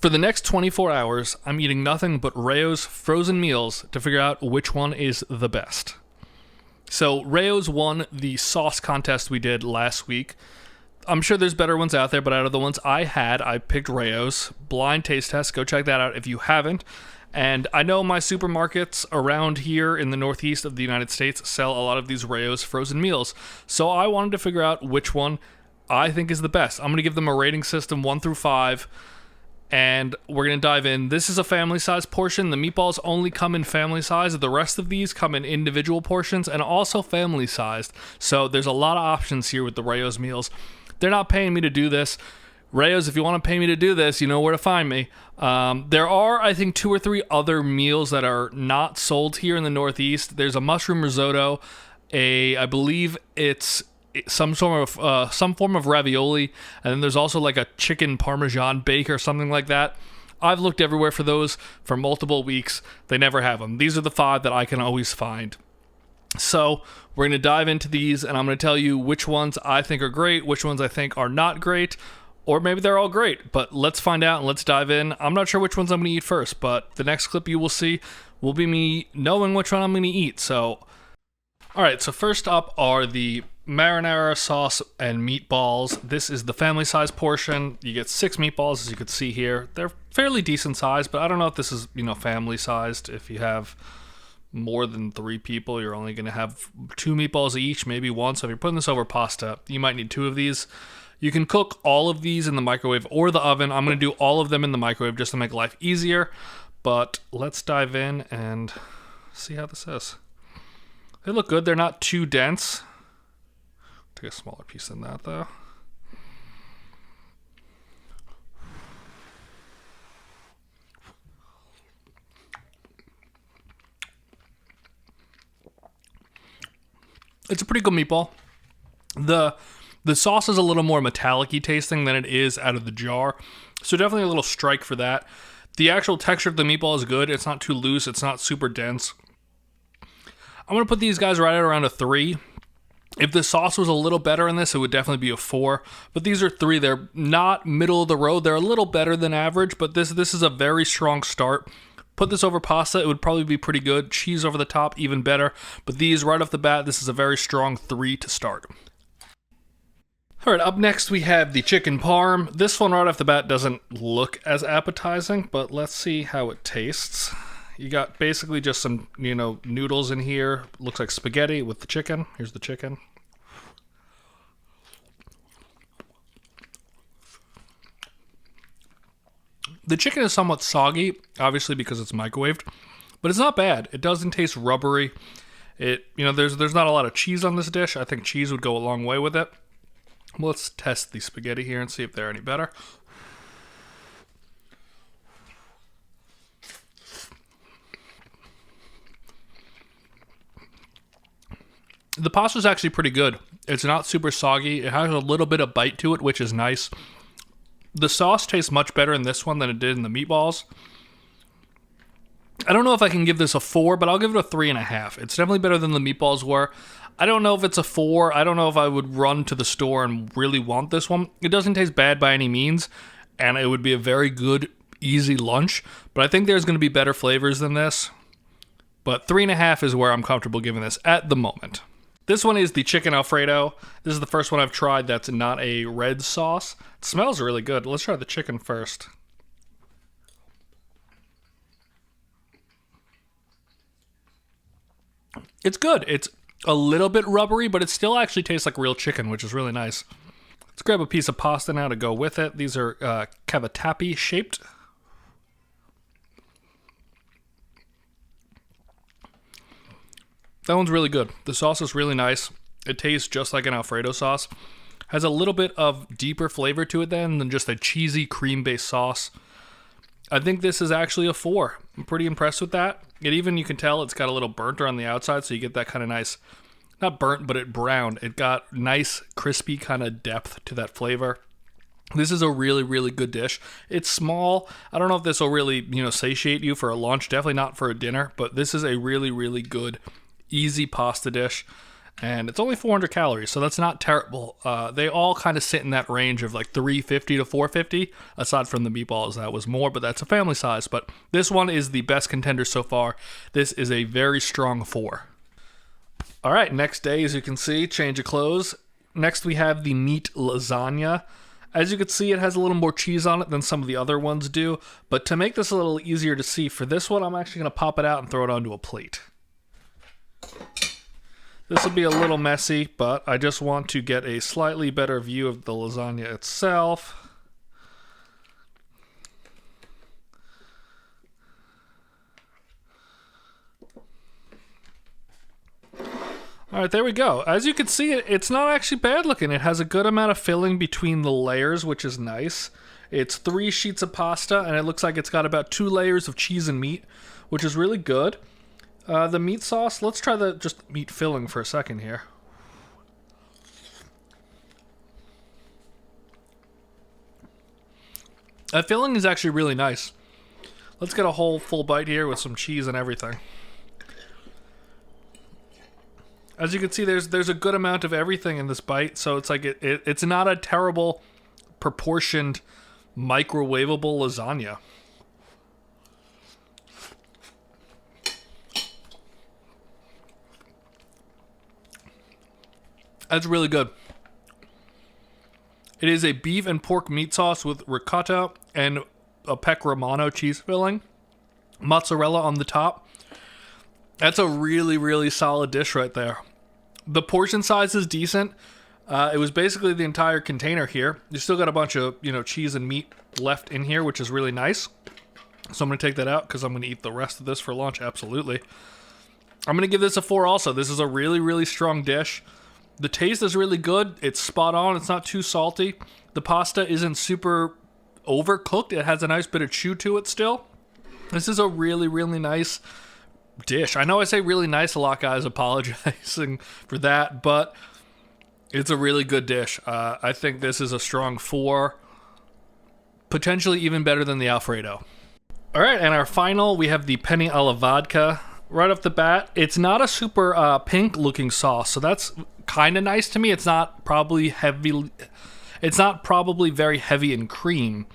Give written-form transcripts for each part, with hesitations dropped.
For the next 24 hours, I'm eating nothing but Rao's frozen meals to figure out which one is the best. So Rao's won the sauce contest we did last week. I'm sure there's better ones out there, but out of the ones I had, I picked Rao's. Blind taste test, go check that out if you haven't. And I know my supermarkets around here in the northeast of the United States sell a lot of these Rao's frozen meals. So I wanted to figure out which one I think is the best. I'm going to give them a rating system 1 through 5. And we're going to dive in. This is a family size portion. The meatballs only come in family size. The rest of these come in individual portions and also family sized. So there's a lot of options here with the Rao's meals. They're not paying me to do this. Rao's, if you want to pay me to do this, you know where to find me. There are, I think, 2 or 3 other meals that are not sold here in the Northeast. There's a mushroom risotto, I believe it's some form of ravioli, and then there's also like a chicken parmesan bake or something like that. I've looked everywhere for those for multiple weeks. They never have them. These are the 5 that I can always find. So we're going to dive into these, and I'm going to tell you which ones I think are great, which ones I think are not great, or maybe they're all great. But let's find out and let's dive in. I'm not sure which ones I'm going to eat first, but the next clip you will see will be me knowing which one I'm going to eat. So, all right, so first up are the marinara sauce and meatballs. This is the family size portion. You get 6 meatballs, as you can see here. They're fairly decent size, but I don't know if this is, family sized. If you have more than 3 people, you're only going to have 2 meatballs each, maybe 1. So if you're putting this over pasta, you might need 2 of these. You can cook all of these in the microwave or the oven. I'm going to do all of them in the microwave just to make life easier. But let's dive in and see how this is. They look good. They're not too dense. Take a smaller piece than that, though. It's a pretty good meatball. The sauce is a little more metallic-y tasting than it is out of the jar, so definitely a little strike for that. The actual texture of the meatball is good. It's not too loose. It's not super dense. I'm going to put these guys right at around a 3. If the sauce was a little better in this, it would definitely be a 4. But these are 3. They're not middle of the road. They're a little better than average, but this is a very strong start. Put this over pasta, it would probably be pretty good. Cheese over the top, even better. But these, right off the bat, this is a very strong 3 to start. All right, up next we have the chicken parm. This one right off the bat doesn't look as appetizing, but let's see how it tastes. You got basically just some, noodles in here. Looks like spaghetti with the chicken. Here's the chicken. The chicken is somewhat soggy, obviously because it's microwaved, but it's not bad. It doesn't taste rubbery. There's not a lot of cheese on this dish. I think cheese would go a long way with it. Well, let's test the spaghetti here and see if they're any better. The pasta is actually pretty good. It's not super soggy. It has a little bit of bite to it, which is nice. The sauce tastes much better in this one than it did in the meatballs. I don't know if I can give this a 4, but I'll give it a 3.5. It's definitely better than the meatballs were. I don't know if it's a 4. I don't know if I would run to the store and really want this one. It doesn't taste bad by any means, and it would be a very good, easy lunch. But I think there's going to be better flavors than this. But 3.5 is where I'm comfortable giving this at the moment. This one is the chicken alfredo. This is the first one I've tried that's not a red sauce. It smells really good. Let's try the chicken first. It's good. It's a little bit rubbery, but it still actually tastes like real chicken, which is really nice. Let's grab a piece of pasta now to go with it. These are cavatappi shaped. That one's really good. The sauce is really nice. It tastes just like an Alfredo sauce. Has a little bit of deeper flavor to it than just a cheesy cream-based sauce. I think this is actually a 4. I'm pretty impressed with that. You can tell it's got a little burnt around the outside, so you get that kind of nice, not burnt, but it browned. It got nice, crispy kind of depth to that flavor. This is a really, really good dish. It's small. I don't know if this will really, satiate you for a lunch. Definitely not for a dinner, but this is a really, really good, easy pasta dish. and it's only 400 calories, so that's not terrible. They all kind of sit in that range of like 350 to 450, aside from the meatballs. That was more, but that's a family size. But this one is the best contender so far. This is a very strong 4. All right, next day, as you can see, change of clothes. Next, we have the meat lasagna. As you can see, it has a little more cheese on it than some of the other ones do. But to make this a little easier to see, for this one, I'm actually going to pop it out and throw it onto a plate. This will be a little messy, but I just want to get a slightly better view of the lasagna itself. All right, there we go. As you can see, it's not actually bad looking. It has a good amount of filling between the layers, which is nice. It's 3 sheets of pasta, and it looks like it's got about 2 layers of cheese and meat, which is really good. The meat sauce, let's try the just meat filling for a second here. That filling is actually really nice. Let's get a whole full bite here with some cheese and everything. As you can see, there's a good amount of everything in this bite, so it's like it's not a terrible proportioned microwavable lasagna. That's really good. It is a beef and pork meat sauce with ricotta and a peck romano cheese filling, mozzarella on the top. That's a really, really solid dish right there. The portion size is decent. It was basically the entire container here. You still got a bunch of, cheese and meat left in here, which is really nice. So I'm going to take that out because I'm going to eat the rest of this for lunch, absolutely. I'm going to give this a 4 also. This is a really, really strong dish. The taste is really good. It's spot on. It's not too salty. The pasta isn't super overcooked. It has a nice bit of chew to it still. This is a really, really nice dish. I know I say really nice a lot, guys, apologizing for that, but it's a really good dish. I think this is a strong 4, potentially even better than the alfredo. All right, and our final, we have the Penne alla vodka. Right off the bat, it's not a super pink looking sauce, so that's kind of nice to me. It's not probably heavy. It's not probably very heavy in cream,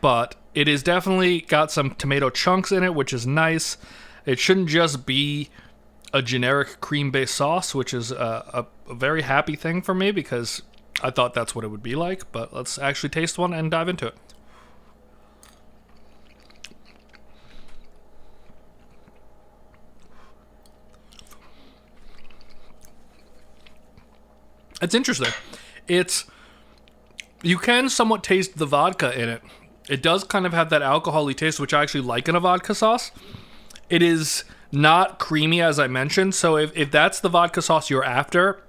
but it is definitely got some tomato chunks in it, which is nice. It shouldn't just be a generic cream-based sauce, which is a very happy thing for me because I thought that's what it would be like. But let's actually taste one and dive into it. It's interesting. You can somewhat taste the vodka in it. It does kind of have that alcohol-y taste, which I actually like in a vodka sauce. It is not creamy, as I mentioned, so if that's the vodka sauce you're after,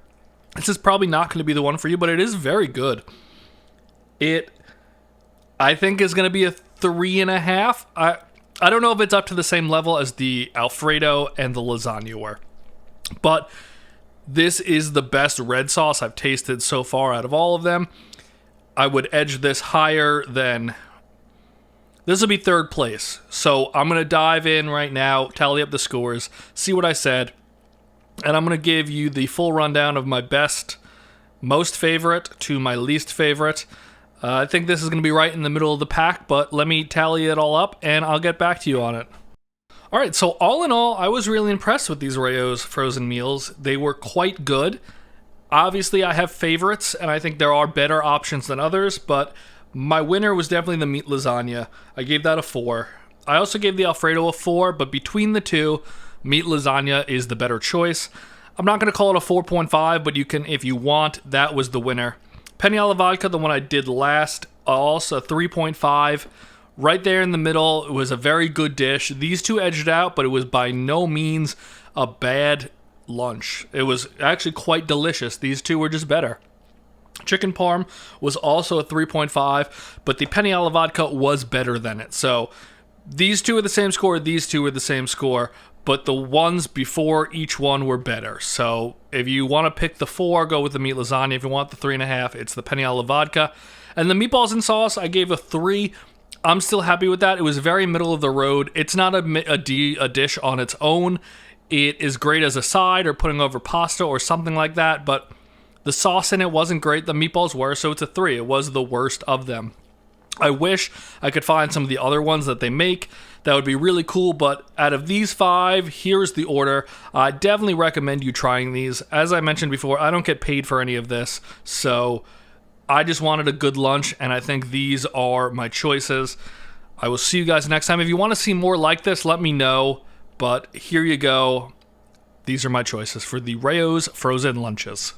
this is probably not going to be the one for you, but it is very good. I think, is going to be a 3.5. I don't know if it's up to the same level as the alfredo and the lasagna were, but this is the best red sauce I've tasted so far out of all of them. I would edge this higher than... This will be 3rd place. So I'm going to dive in right now, tally up the scores, see what I said, and I'm going to give you the full rundown of my best, most favorite to my least favorite. I think this is going to be right in the middle of the pack, but let me tally it all up, and I'll get back to you on it. All right, so all in all, I was really impressed with these Rao's frozen meals. They were quite good. Obviously, I have favorites, and I think there are better options than others, but my winner was definitely the meat lasagna. I gave that a 4. I also gave the alfredo a 4, but between the two, meat lasagna is the better choice. I'm not going to call it a 4.5, but you can, if you want, that was the winner. Penne alla vodka, the one I did last, also 3.5. Right there in the middle, it was a very good dish. These two edged out, but it was by no means a bad lunch. It was actually quite delicious. These two were just better. Chicken parm was also a 3.5, but the Penne alla vodka was better than it. So these two are the same score, these two are the same score, but the ones before each one were better. So if you want to pick the 4, go with the meat lasagna. If you want the 3.5, it's the Penne alla vodka. And the meatballs and sauce, I gave a 3. I'm still happy with that. It was very middle of the road. It's not a dish on its own. It is great as a side or putting over pasta or something like that, but the sauce in it wasn't great. The meatballs were, so it's a 3. It was the worst of them. I wish I could find some of the other ones that they make. That would be really cool, but out of these 5, here's the order. I definitely recommend you trying these. As I mentioned before, I don't get paid for any of this, so I just wanted a good lunch, and I think these are my choices. I will see you guys next time. If you want to see more like this, let me know, but here you go. These are my choices for the Rao's frozen lunches.